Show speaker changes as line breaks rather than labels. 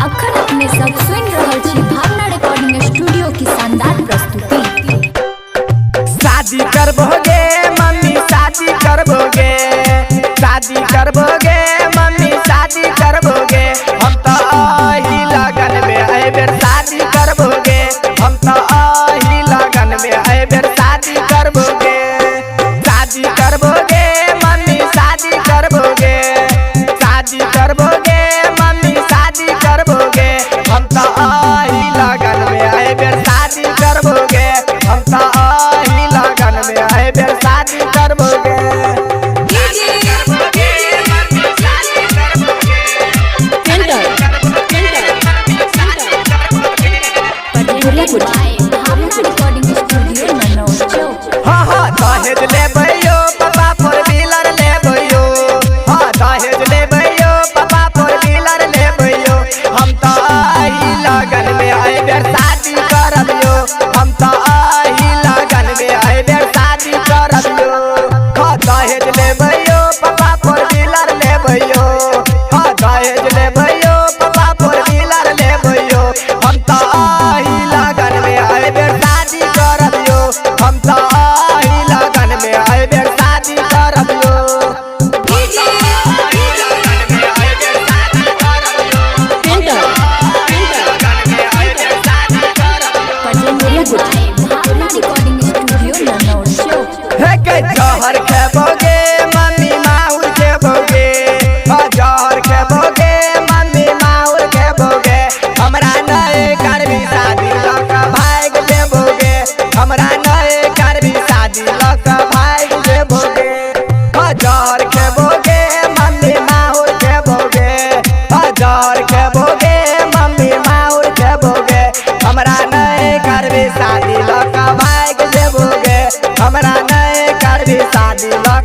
अखन अपने सब सुन रहल छी भावना रिकॉर्डिंग स्टूडियो की शानदार प्रस्तुति।
शादी करबोगे मम्मी शादी करबोगे, शादी करबोगे मम्मी शादी करबोगे, हम तो आही लगन में आए बेर शादी करबोगे, हम तो आही लगन में आए बेर शादी करबोगे, शादी करबोगे मम्मी शादी करबोगे, शादी करबोगे मम्मी शादी करबोगे, हम तो आही लगन में आए बेर शादी करबोगे, हम तो आही लगन में आए बेर शादी करबोगे।
भावना रिकॉर्डिंग स्टूडियो मनोजो।
हाँ हाँ दहेज लेबैयो पापा फोर व्हीलर लेबैयो, हाँ दहेज लेबैयो पापा फोर व्हीलर लेबैयो, हम तो आही लगन में आए बेर शादी करबियो, हम तो आही लगन में आए बेर शादी करबियो। हाँ दहेज लेबैयो पापा फोर व्हीलर लेबैयो, हाँ दहेज लेबैयो पापा फोर व्हीलर लेबैयो, हम तो आही लगन में आए बेर शादी करबियो, हम तो आही लगन में आए बेर शादी करबियो।
भावना रिकॉर्डिंग स्टूडियो मनोजो।
हे के जहर खेबोगे मम्मी माहुर खेबोगे, हाँ जहर खेबोगे मम्मी माहुर खेबोगे, हमरा नए करबी शादी लक भाग देबोगे, हमरा नए करबी शादी लक भाग देबोगे, हाँ जहर खेबोगे मम्मी माहुर खेबोगे, हाँ जहर खेबोगे मम्मी माहुर खेबोगे, हमरा नए करबी शादी लक भाग देबोगे, हमरा नए करबी शादी लक